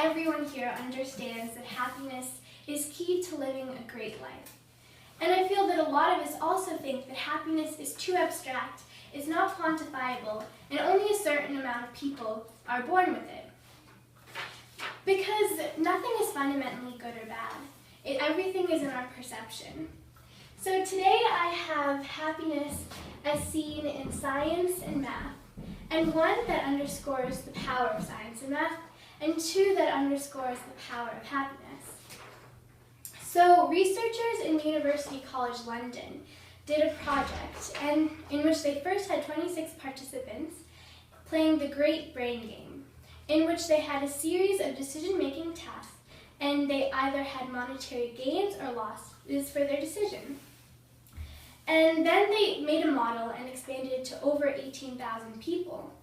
everyone here understands that happiness is key to living a great life. And I feel that a lot of us also think that happiness is too abstract, is not quantifiable, and only a certain amount of people are born with it. Because nothing is fundamentally good or bad. Everything is in our perception. So today I have happiness as seen in science and math, and one that underscores the power of science and math, and two that underscores the power of happiness. So researchers in University College London did a project in which they first had 26 participants playing the Great Brain Game, in which they had a series of decision-making tasks, and they either had monetary gains or losses for their decision. And then they made a model and expanded it to over 18,000 people.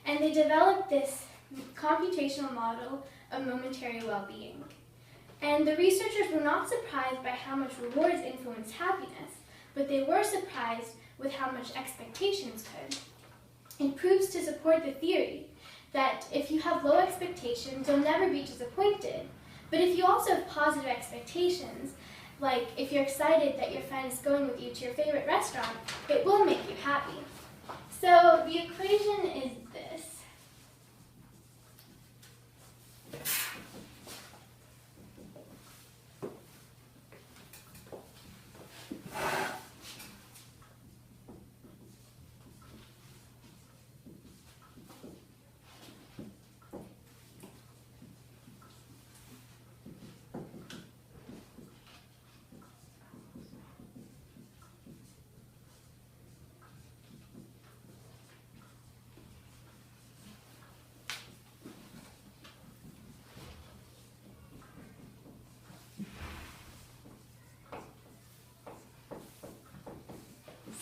And they developed this computational model of momentary well-being. And the researchers were not surprised by how much rewards influence happiness, but they were surprised with how much expectations could. It proves to support the theory that if you have low expectations, you'll never be disappointed. But if you also have positive expectations, like if you're excited that your friend is going with you to your favorite restaurant, it will make you happy. So the equation is this.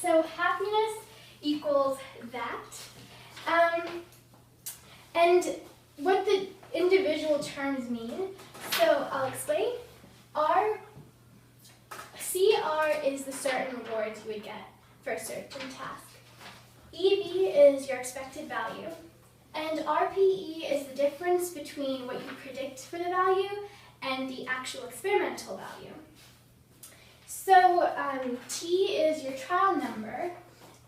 So happiness equals that. And what the individual terms mean, so I'll explain. CR is the certain rewards you would get for a certain task. EV is your expected value. And RPE is the difference between what you predict for the value and the actual experimental value. So T is your trial number,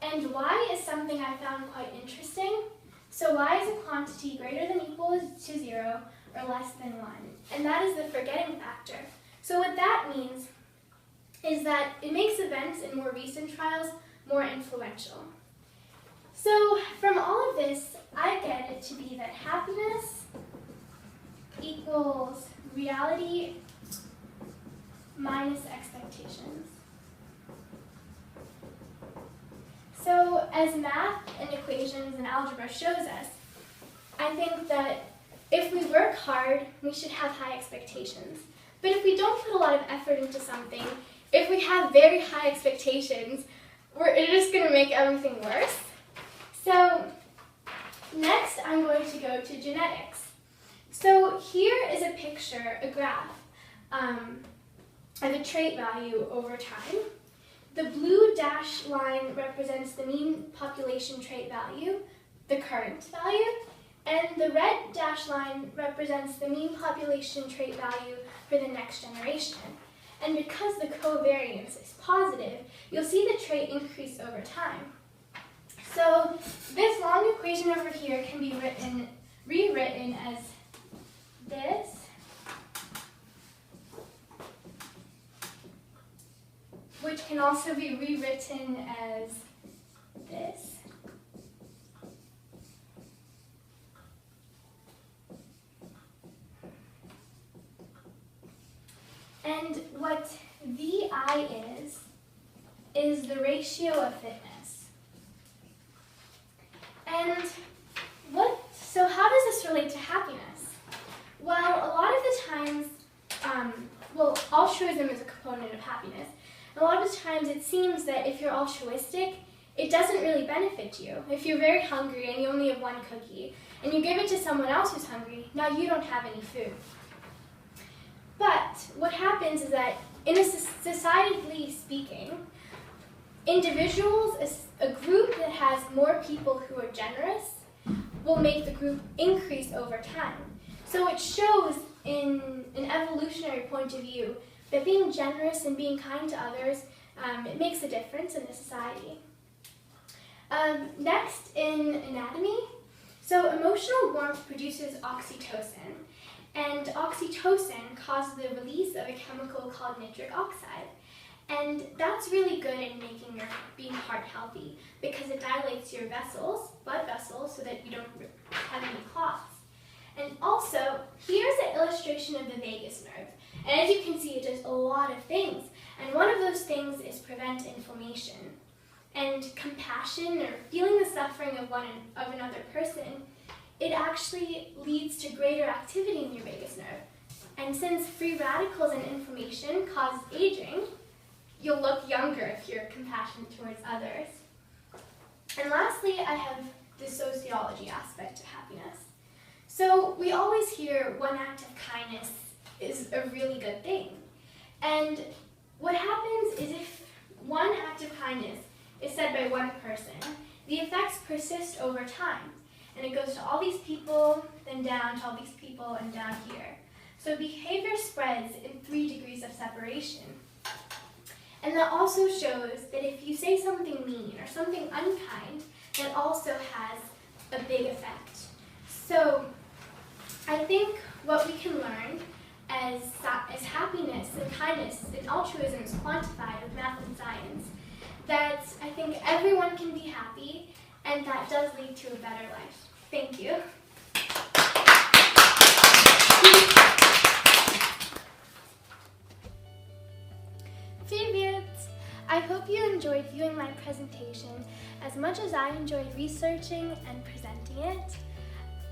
and Y is something I found quite interesting. So Y is a quantity greater than or equal to 0 or less than 1, and that is the forgetting factor. So what that means is that it makes events in more recent trials more influential. So from all of this, I get it to be that happiness equals reality minus expectations. So as math and equations and algebra shows us, I think that if we work hard, we should have high expectations. But if we don't put a lot of effort into something, if we have very high expectations, we're just going to make everything worse. So next I'm going to go to genetics. So here is a picture, a graph, of a trait value over time. The blue dashed line represents the mean population trait value, the current value, and the red dashed line represents the mean population trait value for the next generation. And because the covariance is positive, you'll see the trait increase over time. So this long equation over here can be rewritten as this. Which can also be rewritten as this. And what VI is the ratio of fitness. And so how does this relate to happiness? Well, a lot of the times, altruism is a component of happiness. A lot of the times it seems that if you're altruistic, it doesn't really benefit you. If you're very hungry and you only have one cookie, and you give it to someone else who's hungry, now you don't have any food. But what happens is that, societally speaking, individuals, a group that has more people who are generous, will make the group increase over time. So it shows in an evolutionary point of view that being generous and being kind to others, it makes a difference in a society. Next, in anatomy, so emotional warmth produces oxytocin, and oxytocin causes the release of a chemical called nitric oxide. And that's really good in making your being heart healthy because it dilates your vessels, blood vessels, so that you don't have any clots. And also, here's an illustration of the vagus nerve. And as you can see, it does a lot of things. And one of those things is prevent inflammation. And compassion, or feeling the suffering of another person, it actually leads to greater activity in your vagus nerve. And since free radicals and inflammation cause aging, you'll look younger if you're compassionate towards others. And lastly, I have the sociology aspect of happiness. So we always hear one act of kindness is a really good thing. And what happens is if one act of kindness is said by one person, the effects persist over time. And it goes to all these people, then down to all these people, and down here. So behavior spreads in 3 degrees of separation. And that also shows that if you say something mean or something unkind, that also has a big effect. So I think what we can learn as happiness and kindness and altruism is quantified with math and science, that I think everyone can be happy, and that does lead to a better life. Thank you. Привет! I hope you enjoyed viewing my presentation as much as I enjoyed researching and presenting it.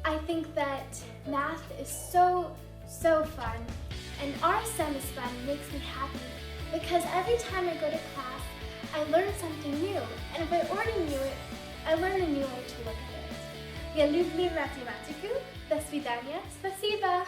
I think that math is so fun, and RSM is fun and makes me happy because every time I go to class, I learn something new, and if I already knew it, I learn a new way to look at it. Я люблю математику. До свидания. Спасибо.